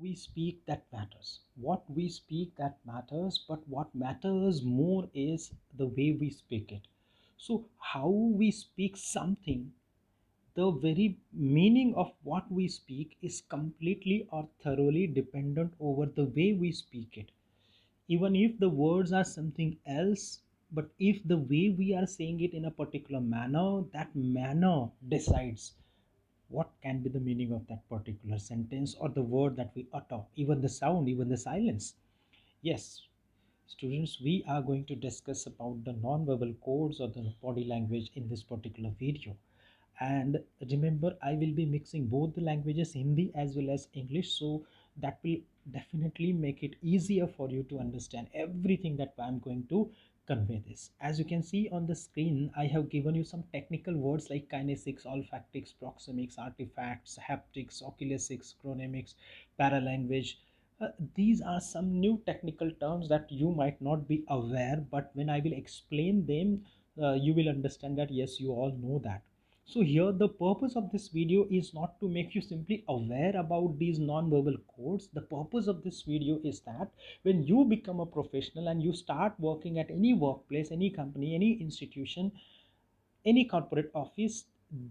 we speak that matters. What we speak that matters, but what matters more is the way we speak it. So, how we speak something, the very meaning of what we speak is completely or thoroughly dependent over the way we speak it. Even if the words are something else, but if the way we are saying it in a particular manner, that manner decides what can be the meaning of that particular sentence or the word that we utter, even the sound, even the silence. Yes, students, we are going to discuss about the non-verbal codes or the body language in this particular video. And remember, I will be mixing both the languages, Hindi as well as English, so that will definitely make it easier for you to understand everything that I'm going to convey this. As you can see on the screen, I have given you some technical words like kinesics, olfactics, proxemics, artifacts, haptics, oculesics, chronemics, paralanguage. These are some new technical terms that you might not be aware, but when I will explain them, you will understand that yes, you all know that. So here the purpose of this video is not to make you simply aware about these non-verbal codes. The purpose of this video is that when you become a professional and you start working at any workplace, any company, any institution, any corporate office,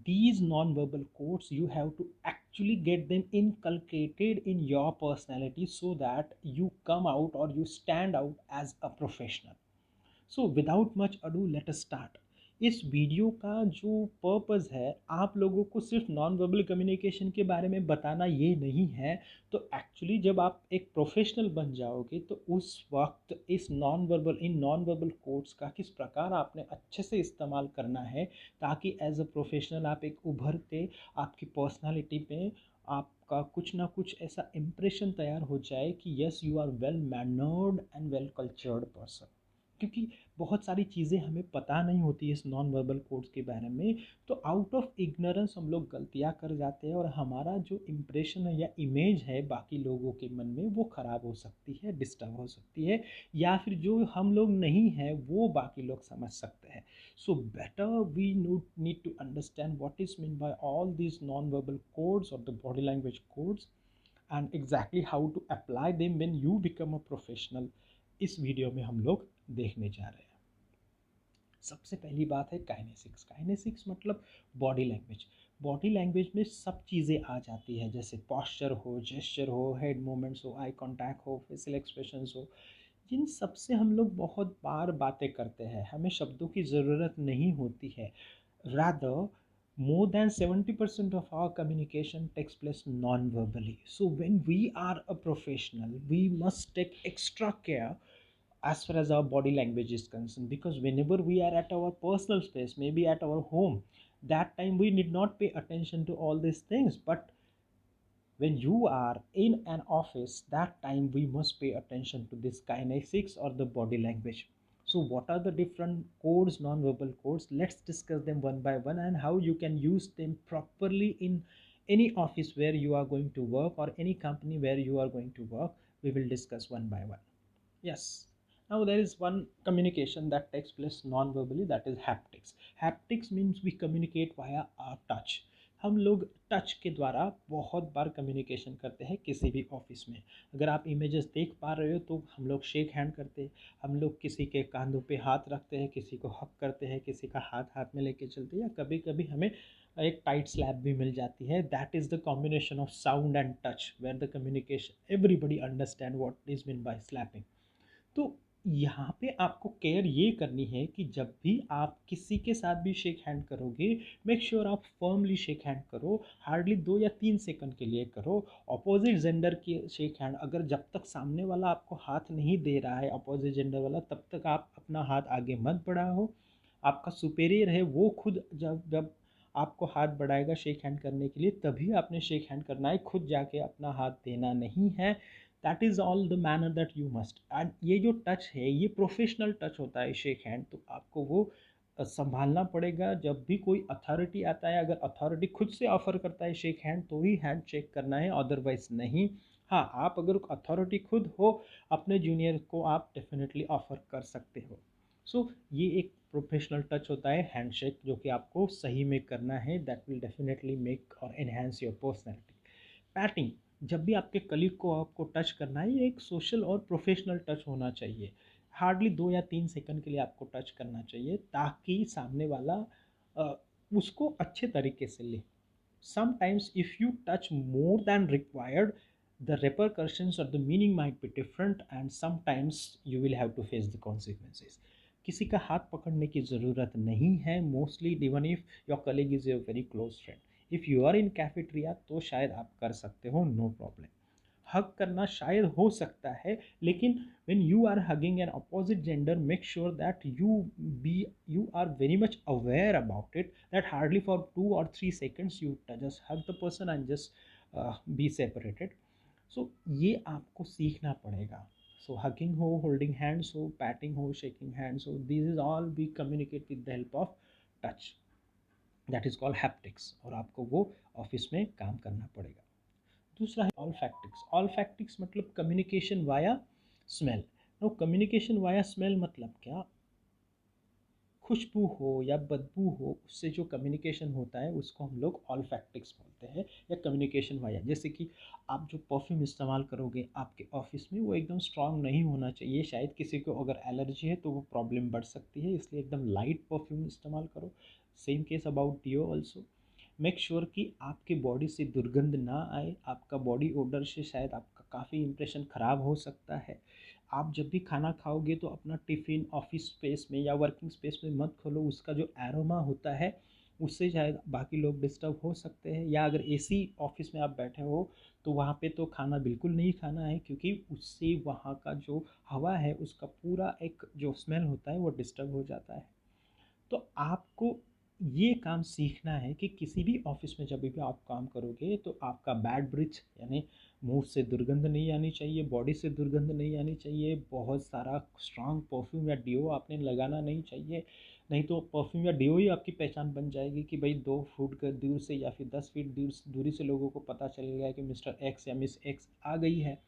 these non-verbal codes, you have to actually get them inculcated in your personality so that you come out or you stand out as a professional. So without much ado let us start. इस video का जो purpose है, आप लोगों को सिर्फ non verbal communication के बारे में बताना ये नहीं है। तो एक्चुअली जब आप एक प्रोफेशनल बन जाओगे तो उस वक्त इस नॉन वर्बल कोड्स का किस प्रकार आपने अच्छे से इस्तेमाल करना है, ताकि एज अ प्रोफेशनल आप एक उभरते आपकी पर्सनालिटी पे आपका कुछ ना कुछ ऐसा इम्प्रेशन तैयार हो जाए कि yes, you are well mannered and well cultured person. क्योंकि बहुत सारी चीज़ें हमें पता नहीं होती है इस नॉन वर्बल कोड्स के बारे में, तो आउट ऑफ इग्नोरेंस हम लोग गलतियाँ कर जाते हैं और हमारा जो इम्प्रेशन है या इमेज है बाकी लोगों के मन में वो ख़राब हो सकती है, डिस्टर्ब हो सकती है, या फिर जो हम लोग नहीं हैं वो बाकी लोग समझ सकते हैं। So better we need to understand what is mean by all these non-verbal codes or the body language codes and exactly how to apply them when you become a professional। इस वीडियो में हम लोग देखने जा रहे हैं। सबसे पहली बात है काइनेसिक्स। काइनेसिक्स मतलब बॉडी लैंग्वेज। बॉडी लैंग्वेज में सब चीज़ें आ जाती है, जैसे पॉस्चर हो, जेस्चर हो, हेड मूवमेंट्स हो, आई कांटेक्ट हो, फेशियल एक्सप्रेशंस हो। जिन सब से हम लोग बहुत बार बातें करते हैं, हमें शब्दों की ज़रूरत नहीं होती है। rather, more than 70% of our communication takes place non-verbally. So when we are a professional, we must take extra care as far as our body language is concerned, because whenever we are at our personal space, maybe at our home, that time we need not pay attention to all these things. But when you are in an office, that time we must pay attention to this kinesics or the body language. So what are the different codes, non-verbal codes? Let's discuss them one by one and how you can use them properly in any office where you are going to work or any company where you are going to work. We will discuss one by one. Yes. Now there is one communication that takes place non-verbally, that is haptics. Haptics means we communicate via our touch. हम लोग touch के द्वारा बहुत बार communication करते हैं किसी भी office में। अगर आप इमेजेस देख पा रहे हो तो हम लोग शेक हैंड करते हैं, हम लोग किसी के कंधों पे हाथ रखते हैं, किसी को हक करते हैं, किसी का हाथ हाथ में लेके चलते हैं, या कभी कभी हमें एक टाइट स्लैप भी मिल जाती है। That is the combination of sound and touch where the communication everybody understand what is mean by slapping. तो यहाँ पे आपको केयर ये करनी है कि जब भी आप किसी के साथ भी शेक हैंड करोगे, मेक श्योर आप फर्मली शेक हैंड करो, हार्डली 2 या 3 सेकंड के लिए करो। अपोजिट जेंडर की शेक हैंड, अगर जब तक सामने वाला आपको हाथ नहीं दे रहा है अपोजिट जेंडर वाला, तब तक आप अपना हाथ आगे मत बढ़ाओ। आपका सुपेरियर है वो खुद जब जब आपको हाथ बढ़ाएगा शेक हैंड करने के लिए, तभी आपने शेक हैंड करना है, खुद जाके अपना हाथ देना नहीं है। That is all the manner that you must. And ये जो टच है ये प्रोफेशनल टच होता है शेक हैंड, तो आपको वो संभालना पड़ेगा। जब भी कोई अथॉरिटी आता है, अगर अथॉरिटी खुद से ऑफर करता है शेक हैंड तो ही हैंड शेक करना है, अदरवाइज नहीं। हाँ, आप अगर अथॉरिटी खुद हो अपने जूनियर को आप डेफिनेटली ऑफर कर सकते हो। सो ये एक प्रोफेशनल टच होता है हैंडशेक, जो कि आपको सही में करना है। दैट विल डेफिनेटली मेक और एनहेंस योर पर्सनैलिटी। पैटिंग। जब भी आपके कलीग को आपको टच करना है, ये एक सोशल और प्रोफेशनल टच होना चाहिए। हार्डली 2 या 3 सेकंड के लिए आपको टच करना चाहिए, ताकि सामने वाला अ, उसको अच्छे तरीके से ले। Sometimes, if you touch more than required, the repercussions or the meaning might be different, and sometimes you will have to face the consequences. किसी का हाथ पकड़ने की ज़रूरत नहीं है mostly, even if your colleague is your very close friend. If you are in cafeteria तो शायद आप कर सकते हो, नो प्रॉब्लम। हग करना शायद हो सकता है, लेकिन when you are hugging an opposite gender, make sure that be you are very much aware about it, that hardly for 2 or 3 seconds you just hug the person and just be separated. So ये आपको सीखना पड़ेगा। So hugging हो, holding hands हो, patting हो, shaking hands हो, these is all we communicate with the help of touch, that is called haptics, और आपको वो ऑफिस में काम करना पड़ेगा। दूसरा है ऑल्फैक्टिक्स। ऑल्फैक्टिक्स मतलब communication via smell. No, communication via smell मतलब क्या? खुशबू हो या बदबू हो, उससे जो कम्युनिकेशन होता है उसको हम लोग ऑल्फैक्टिक्स बोलते हैं, या कम्युनिकेशन वाया। जैसे कि आप जो परफ्यूम इस्तेमाल करोगे आपके ऑफिस में, वो एकदम स्ट्रांग नहीं होना चाहिए। शायद किसी को अगर एलर्जी है तो वो प्रॉब्लम बढ़ सकती है, इसलिए एकदम लाइट परफ्यूम इस्तेमाल करो। Same case about deo also. Make sure कि आपकी बॉडी से दुर्गंध ना आए। आपका बॉडी ओडर से शायद आपका काफ़ी इंप्रेशन ख़राब हो सकता है। आप जब भी खाना खाओगे तो अपना टिफ़िन ऑफिस स्पेस में या वर्किंग स्पेस में मत खोलो। उसका जो एरोमा होता है उससे शायद बाकी लोग डिस्टर्ब हो सकते हैं। या अगर एसी ऑफिस में आप बैठे हो तो वहाँ पे तो खाना बिल्कुल नहीं खाना है, क्योंकि उससे वहाँ का जो हवा है उसका पूरा एक जो स्मेल होता है वो डिस्टर्ब हो जाता है। तो आपको ये काम सीखना है कि किसी भी ऑफिस में जब भी आप काम करोगे तो आपका बैड ब्रिथ, यानी मुंह से दुर्गंध नहीं आनी चाहिए, बॉडी से दुर्गंध नहीं आनी चाहिए, बहुत सारा स्ट्रांग परफ्यूम या डिओ आपने लगाना नहीं चाहिए। नहीं तो परफ्यूम या डिओ ही आपकी पहचान बन जाएगी कि भाई 2 फुट के दूर से या फिर 10 फीट दूरी से लोगों को पता चल गया कि मिस्टर एक्स या मिस एक्स आ गई है।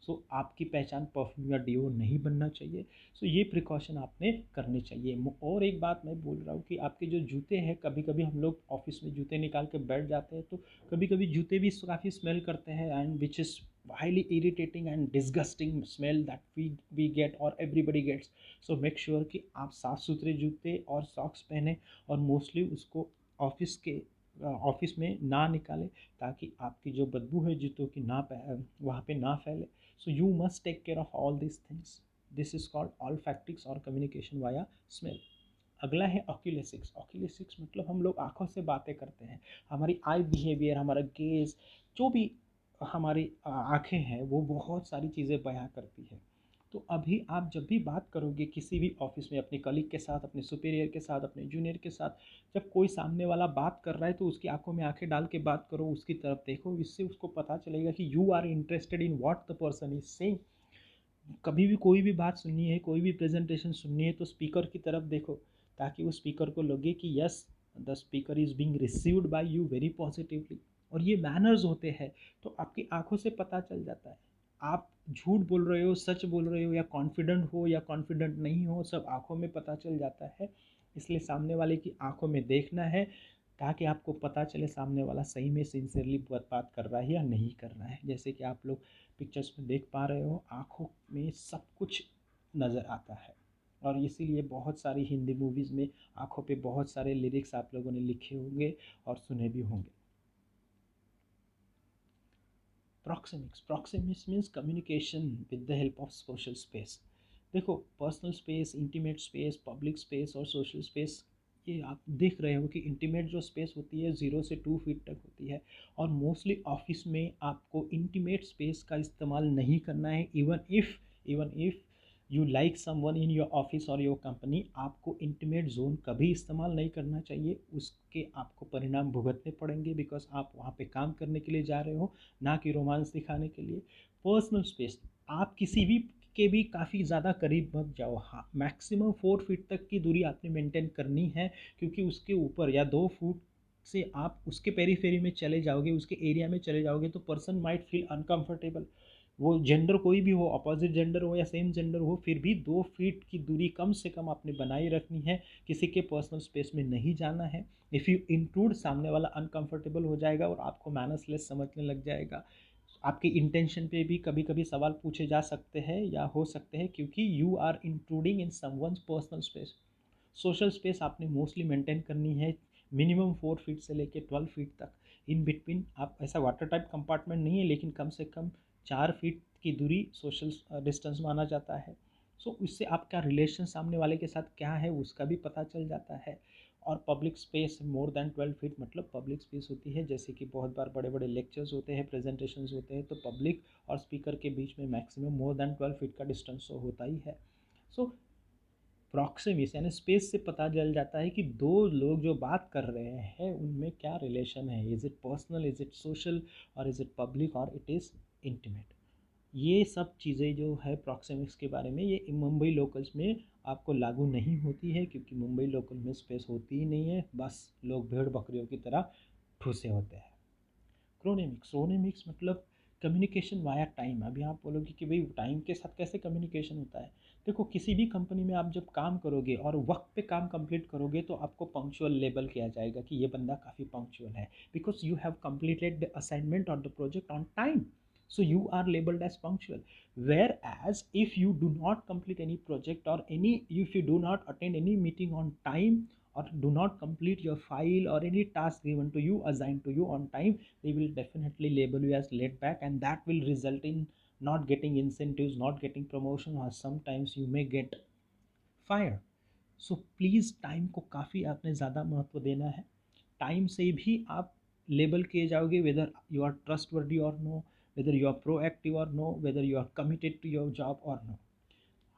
सो आपकी पहचान परफ्यूम या डिओ नहीं बनना चाहिए। सो ये प्रिकॉशन आपने करने चाहिए। और एक बात मैं बोल रहा हूँ कि आपके जो जूते हैं, कभी कभी हम लोग ऑफिस में जूते निकाल के बैठ जाते हैं तो कभी कभी जूते भी काफ़ी स्मेल करते हैं, and which is highly irritating and disgusting smell that we get or everybody gets. So make sure कि आप साफ़ सुथरे जूते और सॉक्स पहने, और मोस्टली उसको ऑफिस के ऑफिस में ना निकालें, ताकि आपकी जो बदबू है जूतों की ना वहाँ पे ना फैले। So you must take care of all these things. This is called olfactics or communication via smell. अगला है ऑक्यूलेसिक्स। ऑक्यूलेसिक्स मतलब हम लोग आँखों से बातें करते हैं। हमारी आई बिहेवियर, हमारा गेज, जो भी हमारी आँखें हैं वो बहुत सारी चीज़ें बयां करती है। तो अभी आप जब भी बात करोगे किसी भी ऑफिस में, अपने कलीग के साथ, अपने सुपीरियर के साथ, अपने जूनियर के साथ, जब कोई सामने वाला बात कर रहा है तो उसकी आंखों में आंखें डाल के बात करो, उसकी तरफ देखो। इससे उसको पता चलेगा कि you are interested in what the person is saying. कभी भी कोई भी बात सुननी है, कोई भी प्रेजेंटेशन सुननी है तो स्पीकर की तरफ देखो, ताकि उस स्पीकर को लगे कि yes, the speaker is being received by you very positively. और ये मैनर्स होते हैं, तो आपकी आंखों से पता चल जाता है आप झूठ बोल रहे हो, सच बोल रहे हो, या कॉन्फिडेंट हो या कॉन्फिडेंट नहीं हो, सब आंखों में पता चल जाता है। इसलिए सामने वाले की आंखों में देखना है, ताकि आपको पता चले सामने वाला सही में सिंसियरली बात कर रहा है या नहीं कर रहा है। जैसे कि आप लोग पिक्चर्स में देख पा रहे हो, आँखों में सब कुछ नज़र आता है। और इसीलिए बहुत सारी हिंदी मूवीज़ में आँखों पे बहुत सारे लिरिक्स आप लोगों ने लिखे होंगे और सुने भी होंगे। Proxemics. Proxemics means communication with the help of social space. देखो, personal space, intimate space, public space और सोशल स्पेस, ये आप देख रहे हो कि इंटीमेट जो स्पेस होती है 0 से 2 फीट तक होती है। और मोस्टली ऑफिस में आपको इंटीमेट स्पेस का इस्तेमाल नहीं करना है। Even if you like someone in your office और योर कंपनी, आपको इंटीमेट जोन कभी इस्तेमाल नहीं करना चाहिए। उसके आपको परिणाम भुगतने पड़ेंगे, बिकॉज आप वहाँ पे काम करने के लिए जा रहे हो, ना कि रोमांस दिखाने के लिए। पर्सनल स्पेस, आप किसी भी के भी काफ़ी ज़्यादा करीब मत जाओ। हाँ, मैक्सिमम 4 फीट तक की दूरी आपने मेंटेन करनी है, क्योंकि उसके ऊपर या 2 फुट से आप उसके पेरीफेरी में चले जाओगे, उसके एरिया में चले जाओगे तो पर्सन माइट फील अनकंफर्टेबल। वो जेंडर कोई भी हो, अपोजिट जेंडर हो या सेम जेंडर हो, फिर भी 2 फीट की दूरी कम से कम आपने बनाई रखनी है। किसी के पर्सनल स्पेस में नहीं जाना है। इफ़ यू इंक्लूड, सामने वाला अनकंफर्टेबल हो जाएगा और आपको मैनर्सलेस समझने लग जाएगा। आपके इंटेंशन पे भी कभी कभी सवाल पूछे जा सकते हैं या हो सकते हैं, क्योंकि you are intruding in someone's personal space. Social space आपने मोस्टली मेंटेन करनी है, मिनिमम 4 फीट से लेके 12 फीट तक। इन बिटवीन आप, ऐसा वाटर टाइप कंपार्टमेंट नहीं है, लेकिन कम से कम 4 फीट की दूरी सोशल डिस्टेंस माना जाता है। सो इससे आपका रिलेशन सामने वाले के साथ क्या है उसका भी पता चल जाता है। और public space more than 12 feet मतलब पब्लिक स्पेस होती है, जैसे कि बहुत बार बड़े बड़े लेक्चर्स होते हैं, प्रेजेंटेशंस होते हैं, तो पब्लिक और स्पीकर के बीच में मैक्सिमम मोर देन 12 फीट का डिस्टेंस तो होता ही है। सो प्रॉक्सिमिक्स यानी स्पेस से पता चल जाता है कि दो लोग जो बात कर रहे हैं उनमें क्या रिलेशन है, is it personal, is it social, और इज़ इट पब्लिक, और इट इज़ इंटीमेट। ये सब चीज़ें जो है प्रॉक्सिमिक्स के बारे में, ये मुंबई लोकल्स में आपको लागू नहीं होती है, क्योंकि मुंबई लोकल में स्पेस होती ही नहीं है, बस लोग भेड़ बकरियों की तरह ठूसे होते हैं। क्रोनेमिक्स, क्रोनेमिक्स मतलब कम्युनिकेशन वाया टाइम। अभी आप बोलोगे कि भाई टाइम के साथ कैसे कम्युनिकेशन होता है। देखो, किसी भी कंपनी में आप जब काम करोगे और वक्त पे काम कंप्लीट करोगे तो आपको पंक्चुअल लेबल किया जाएगा कि ये बंदा काफ़ी पंक्चुअल है, because you have completed the assignment or the project on time, so you are labeled as punctual. Whereas if you do not complete any project or any, if you do not attend any meeting on time, or do not complete your file or any task given to you, assigned to you on time, they will definitely label you as laid back, and that will result in not getting incentives, not getting promotion, or sometimes you may get fired. So please time को काफ़ी आपने ज़्यादा महत्व देना है। Time से भी आप लेबल किए जाओगे, weather you are trustworthy or no, whether you are proactive or no, whether you are committed to your job or no.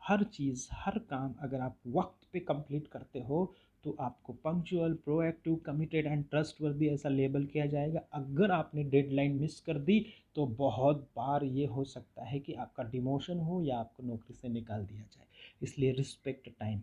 हर चीज़, हर काम अगर आप वक्त पे कंप्लीट करते हो तो आपको punctual, proactive, committed and trustworthy ऐसा लेबल किया जाएगा। अगर आपने डेडलाइन मिस कर दी तो बहुत बार ये हो सकता है कि आपका डिमोशन हो या आपको नौकरी से निकाल दिया जाए। इसलिए respect time.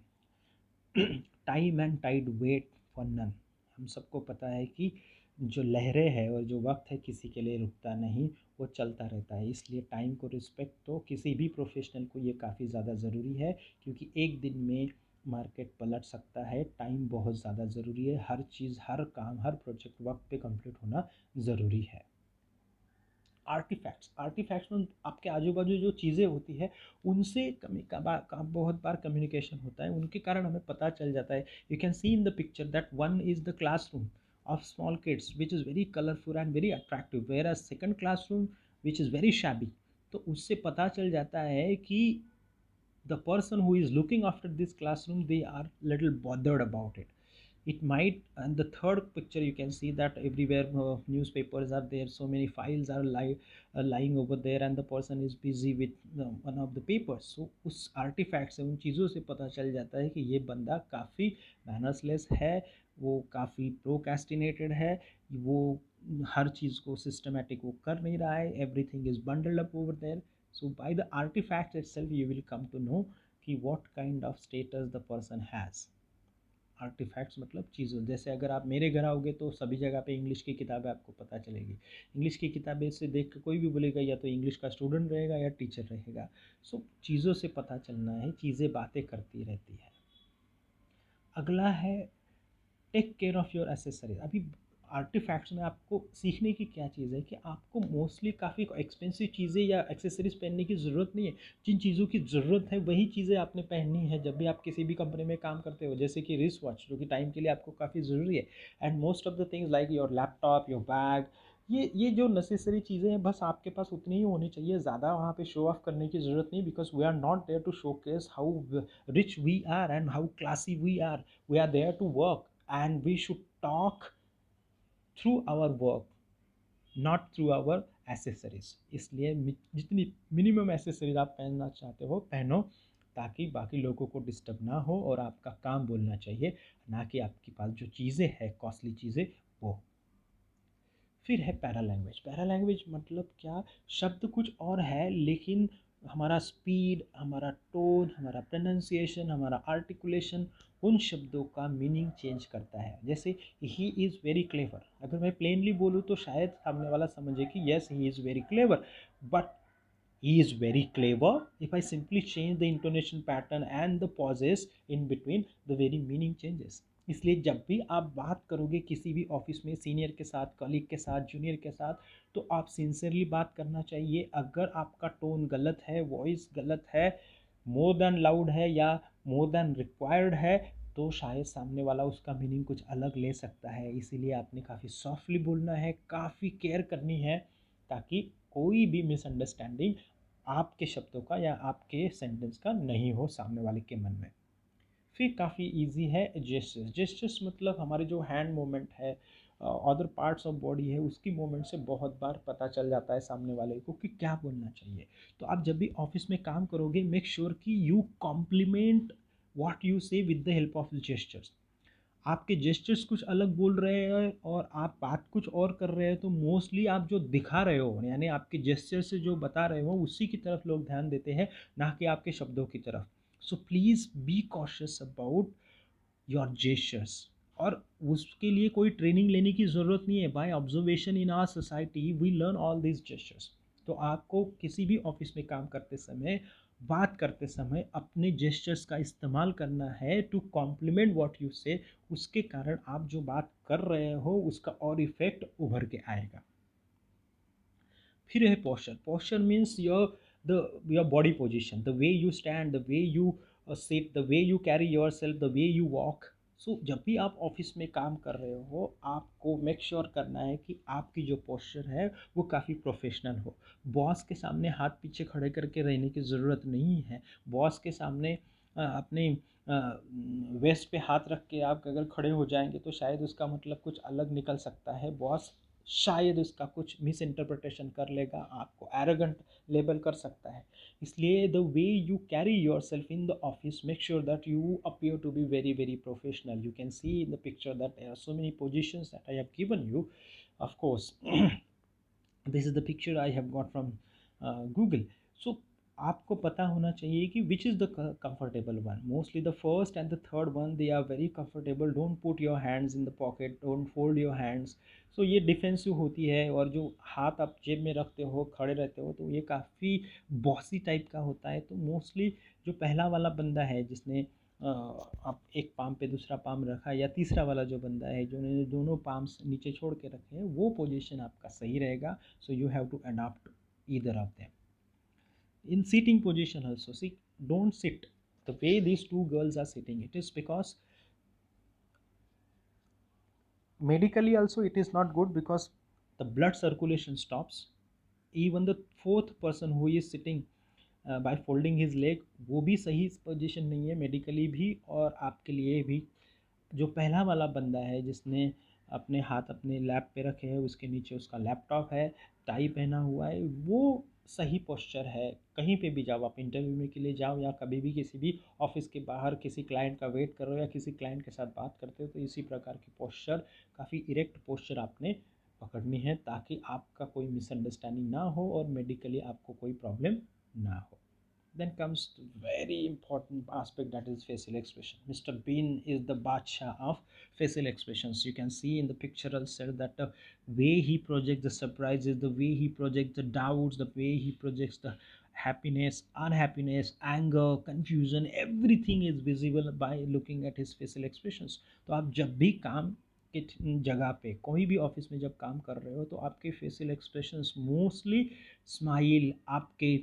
Time and tide wait for none. हम सबको पता है कि जो लहरें हैं और जो वक्त है किसी के लिए रुकता नहीं, वो चलता रहता है। इसलिए टाइम को रिस्पेक्ट तो किसी भी प्रोफेशनल को ये काफ़ी ज़्यादा ज़रूरी है, क्योंकि एक दिन में मार्केट पलट सकता है। टाइम बहुत ज़्यादा ज़रूरी है, हर चीज़, हर काम, हर प्रोजेक्ट वक्त पे कंप्लीट होना ज़रूरी है। आर्टिफैक्ट्स, आर्टिफैक्ट्स में आपके आजू बाजू जो चीज़ें होती है उनसे कमी का बहुत बार कम्युनिकेशन होता है, उनके कारण हमें पता चल जाता है। You can see in the picture that one is the classroom of small kids which is very colorful and very attractive, whereas second classroom which is very shabby। तो उससे पता चल जाता है कि the person who is looking after this classroom, they are little bothered about it. It might, and the third picture you can see that everywhere newspapers are there, so many files are lying over there, and the person is busy with one of the papers। so उस artefact से, उन चीज़ों से पता चल जाता है कि ये बंदा काफ़ी मैनर्सलेस है, वो काफ़ी प्रोकैस्टिनेटेड है, वो हर चीज़ को सिस्टमेटिक वो कर नहीं रहा है, everything is bundled up over there. So by the artifact itself you will come to know कि what kind of status the person has। Artefacts मतलब चीज़ों, जैसे अगर आप मेरे घर आओगे तो सभी जगह पे इंग्लिश की किताबें आपको पता चलेगी। इंग्लिश की किताबें से देख के कोई भी बोलेगा या तो इंग्लिश का स्टूडेंट रहेगा या टीचर रहेगा। सो चीज़ों से पता चलना है, चीज़ें बातें करती रहती है। अगला है take care of your accessories. अभी आर्टिफैक्ट्स में आपको सीखने की क्या चीज़ है कि आपको मोस्टली काफ़ी एक्सपेंसिव चीज़ें या एक्सेसरीज पहनने की ज़रूरत नहीं है। जिन चीज़ों की ज़रूरत है वही चीज़ें आपने पहननी है जब भी आप किसी भी कंपनी में काम करते हो, जैसे कि रिस्ट वॉच जो कि टाइम के लिए आपको काफ़ी ज़रूरी है, and most of the things like your laptop, your bag. ये जो नेसेसरी चीज़ें हैं बस आपके पास उतनी ही होनी चाहिए, ज़्यादा वहाँ पे शो ऑफ करने की ज़रूरत नहीं, because we are not there to showcase how rich we are and how classy we are. We are there to work and we should talk through our work, not through our accessories। इसलिए जितनी minimum accessories आप पहनना चाहते हो पहनो, ताकि बाकी लोगों को डिस्टर्ब ना हो, और आपका काम बोलना चाहिए, ना कि आपके पास जो चीज़ें हैं कॉस्टली चीज़ें वो। फिर है पैरा लैंग्वेज। पैरा लैंग्वेज मतलब क्या, शब्द कुछ और है लेकिन हमारा स्पीड, हमारा टोन, हमारा प्रोनाउंसिएशन, हमारा आर्टिकुलेशन उन शब्दों का मीनिंग चेंज करता है। जैसे ही इज़ वेरी क्लेवर, अगर मैं प्लेनली बोलूँ तो शायद सामने वाला समझे कि yes he is very clever, but he is very clever if I simply change the intonation pattern and the pauses in between, the very meaning changes। इसलिए जब भी आप बात करोगे किसी भी ऑफिस में सीनियर के साथ, कलीग के साथ, जूनियर के साथ, तो आप सिंसियरली बात करना चाहिए। अगर आपका टोन गलत है, वॉइस गलत है, मोर देन लाउड है या मोर देन रिक्वायर्ड है, तो शायद सामने वाला उसका मीनिंग कुछ अलग ले सकता है। इसीलिए आपने काफ़ी सॉफ्टली बोलना है, काफ़ी केयर करनी है, ताकि कोई भी मिसअंडरस्टैंडिंग आपके शब्दों का या आपके सेंटेंस का नहीं हो सामने वाले के मन में। फिर काफ़ी इजी है जेस्चर्स। जेस्चर्स मतलब हमारे जो हैंड मूवमेंट है, अदर पार्ट्स ऑफ बॉडी है, उसकी मूवमेंट से बहुत बार पता चल जाता है सामने वाले को कि क्या बोलना चाहिए। तो आप जब भी ऑफिस में काम करोगे, मेक श्योर कि यू कॉम्प्लीमेंट व्हाट यू से with the help of gestures. आपके जेस्चर्स कुछ अलग बोल रहे हैं और आप बात कुछ और कर रहे हैं, तो मोस्टली आप जो दिखा रहे हो, यानी आपके जेस्चर से जो बता रहे हो, उसी की तरफ लोग ध्यान देते हैं, ना कि आपके शब्दों की तरफ। So please be cautious about your gestures. और उसके लिए कोई ट्रेनिंग लेने की ज़रूरत नहीं है। By observation in our society we learn all this gestures. तो आपको किसी भी ऑफिस में काम करते समय, बात करते समय अपने जेस्चर्स का इस्तेमाल करना है टू कॉम्प्लीमेंट व्हाट यू से। उसके कारण आप जो बात कर रहे हो उसका और इफेक्ट उभर के आएगा। फिर है posture. Posture means your body position, the way you stand, the way you sit, the way you carry yourself, the way you walk. So जब भी आप ऑफिस में काम कर रहे हो, आपको मेक श्योर करना है कि आपकी जो पोस्चर है वो काफ़ी प्रोफेशनल हो। बॉस के सामने हाथ पीछे खड़े करके रहने की ज़रूरत नहीं है। बॉस के सामने अपने वेस्ट पे हाथ रख के आप अगर खड़े हो जाएंगे तो शायद उसका मतलब कुछ अलग निकल सकता है। बॉस शायद उसका कुछ मिस इंटरप्रिटेशन कर लेगा, आपको एरोगेंट लेबल कर सकता है। इसलिए the way you carry yourself in the office, make sure that you appear to be very very professional. You can see in the picture that there are so many positions that I have given you. Of course this is the picture I have got from Google. So आपको पता होना चाहिए कि which is the comfortable one. Mostly the first and the third one they are very comfortable. Don't put your hands in the pocket, don't fold your hands. So ये defensive होती है। और जो हाथ आप जेब में रखते हो, खड़े रहते हो, तो ये काफ़ी बॉसी टाइप का होता है। तो मोस्टली जो पहला वाला बंदा है जिसने आप एक पाम पे दूसरा पाम रखा है, या तीसरा वाला जो बंदा है जो ने दोनों पाम्स नीचे छोड़ के रखे हैं, वो पोजीशन आपका सही रहेगा। So you have to adopt either of them. In seating position also, see, don't sit the way these two girls are sitting. It is because medically also it is not good, because the blood circulation stops. Even the fourth person who is sitting by folding his leg, वो भी सही position नहीं है medically भी और आपके लिए भी। जो पहला वाला बंदा है जिसने अपने हाथ अपने लैप पे रखे हैं, उसके नीचे उसका लैपटॉप है, टाई पहना हुआ है, वो सही पोस्चर है। कहीं पे भी जाओ, आप इंटरव्यू में के लिए जाओ या कभी भी किसी भी ऑफिस के बाहर किसी क्लाइंट का वेट कर रहे हो या किसी क्लाइंट के साथ बात करते हो, तो इसी प्रकार की पोस्चर, काफ़ी इरेक्ट पोस्चर आपने पकड़नी है, ताकि आपका कोई मिसअंडरस्टैंडिंग ना हो और मेडिकली आपको कोई प्रॉब्लम ना हो। Then comes the very important aspect, that is facial expression. Mr. Bean is the Bacha of facial expressions. You can see in the picture also that the way he projects the surprises, the way he projects the doubts, the way he projects the happiness, unhappiness, anger, confusion, everything is visible by looking at his facial expressions. तो आप जब भी काम के जगह पे, कोई भी ऑफिस में जब काम कर रहे हो, तो आपके फेशियल एक्सप्रेशंस मोस्टली स्माइल, आपके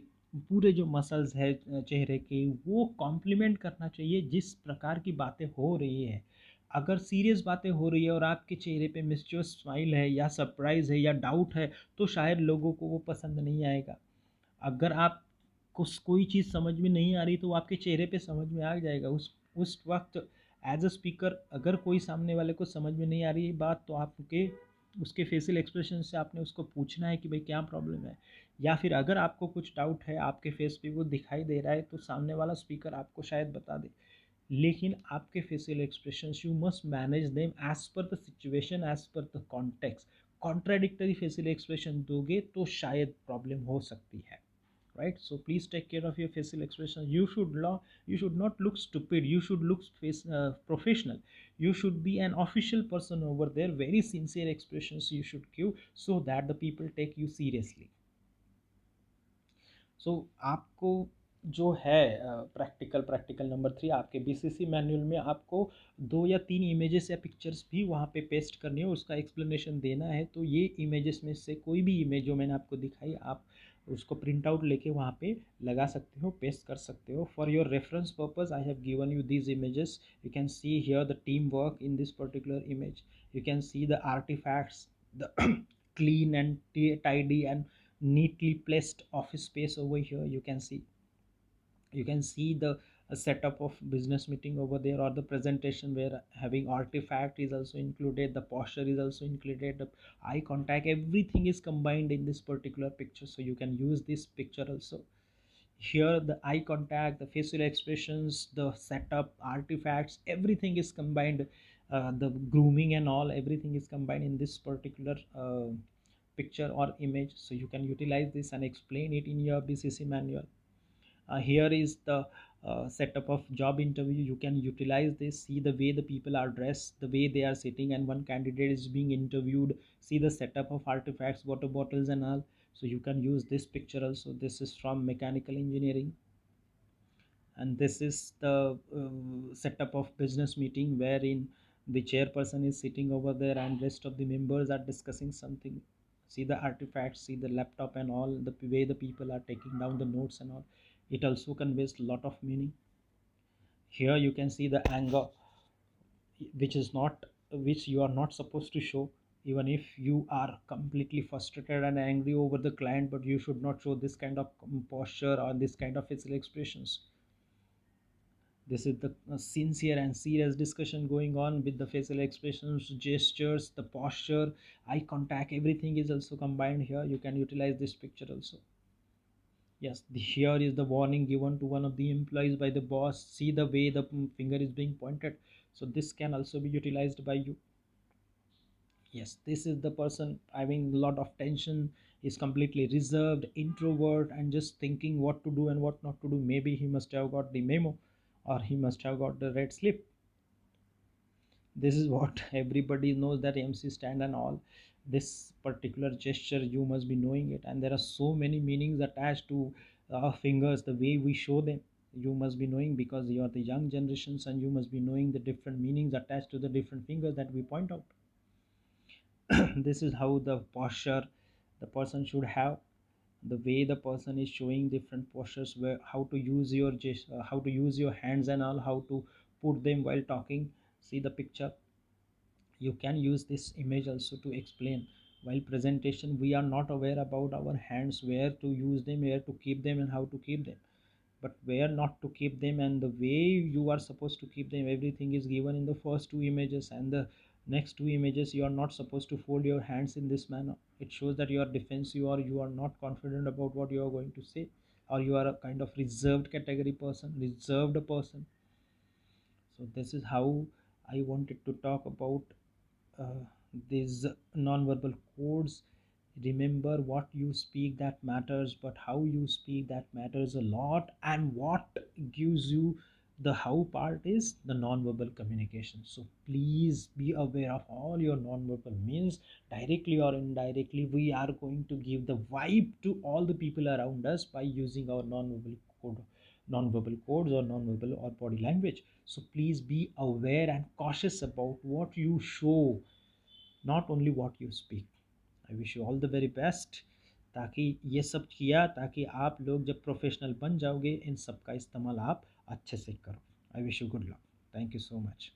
पूरे जो मसल्स है चेहरे के, वो कॉम्प्लीमेंट करना चाहिए जिस प्रकार की बातें हो रही है। अगर सीरियस बातें हो रही है और आपके चेहरे पे मिस्चुअस स्माइल है या सरप्राइज़ है या डाउट है, तो शायद लोगों को वो पसंद नहीं आएगा। अगर आप कुछ कोई चीज़ समझ में नहीं आ रही, तो आपके चेहरे पे समझ में आ जाएगा उस वक्त। एज अ स्पीकर अगर कोई सामने वाले को समझ में नहीं आ रही बात, तो आपके उसके फेशियल एक्सप्रेशन से आपने उसको पूछना है कि भाई क्या प्रॉब्लम है। या फिर अगर आपको कुछ डाउट है, आपके फेस पे वो दिखाई दे रहा है, तो सामने वाला स्पीकर आपको शायद बता दे। लेकिन आपके facial expressions you must manage them as per the situation, as per the context. Contradictory facial expression दोगे तो शायद प्रॉब्लम हो सकती है। Right, so please take care of your facial expression. You should not look stupid, you should look professional. You should be an official person over there. Very sincere expressions you should give, so that the people take you seriously. So आपको जो है practical practical number 3, आपके BCC manual में आपको 2 या 3 images या pictures भी वहाँ पे पेस्ट करनी है, उसका एक्सप्लेनेशन देना है। तो ये इमेजेस में से कोई भी इमेज जो मैंने आपको दिखाई, आप उसको प्रिंट आउट लेके वहाँ पे लगा सकते हो, पेस्ट कर सकते हो। For your reference purpose I have given you these images. You can see here the team work in this particular image. You can see the artifacts, the clean and tidy and neatly placed office space over here. You can see the setup of business meeting over there, or the presentation where having artifact is also included, the posture is also included, the eye contact, everything is combined in this particular picture. So you can use this picture also. Here the eye contact, the facial expressions, the setup, artifacts, everything is combined. The grooming and all, everything is combined in this particular picture or image. So you can utilize this and explain it in your bcc manual. Here is the setup of job interview. You can utilize this, see the way the people are dressed, the way they are sitting, and one candidate is being interviewed, see the setup of artifacts, water bottles and all. So you can use this picture also. This is from mechanical engineering, and this is the setup of business meeting wherein the chairperson is sitting over there and rest of the members are discussing something. See the artifacts, see the laptop and all, the way the people are taking down the notes and all. It also conveys a lot of meaning. Here you can see the anger, which is not, which you are not supposed to show. Even if you are completely frustrated and angry over the client, but you should not show this kind of posture or this kind of facial expressions. This is the sincere and serious discussion going on with the facial expressions, gestures, the posture, eye contact, everything is also combined here. You can utilize this picture also. Yes, here is the warning given to one of the employees by the boss. See the way the finger is being pointed. So this can also be utilized by you. Yes, this is the person having a lot of tension, is completely reserved, introvert, and just thinking what to do and what not to do. Maybe he must have got the memo, or he must have got the red slip. This is what everybody knows, that MC stand and all. This particular gesture, you must be knowing it, and there are so many meanings attached to our fingers, the way we show them. You must be knowing, because you are the young generations, and you must be knowing the different meanings attached to the different fingers that we point out. This is how the posture the person should have, the way the person is showing different postures, where how to use your how to use your hands and all, how to put them while talking. See the picture. You can use this image also to explain. While presentation, we are not aware about our hands, where to use them, where to keep them, and how to keep them, but where not to keep them, and the way you are supposed to keep them, everything is given in the first 2 images. And the next 2 images, you are not supposed to fold your hands in this manner. It shows that you are defensive, or you are not confident about what you are going to say, or you are a kind of reserved category person, reserved person. So this is how I wanted to talk about uh, these non-verbal codes. Remember, what you speak that matters, but how you speak that matters a lot. And what gives you the how part is the non-verbal communication. So please be aware of all your non-verbal means. Directly or indirectly, we are going to give the vibe to all the people around us by using our non-verbal codes or non-verbal or body language. So please be aware and cautious about what you show, not only what you speak. I wish you all the very best, ताकि ये सब किया, ताकि आप लोग जब professional बन जाओगे, इन सब का इस्तेमाल आप अच्छे से करो। I wish you good luck. Thank you so much.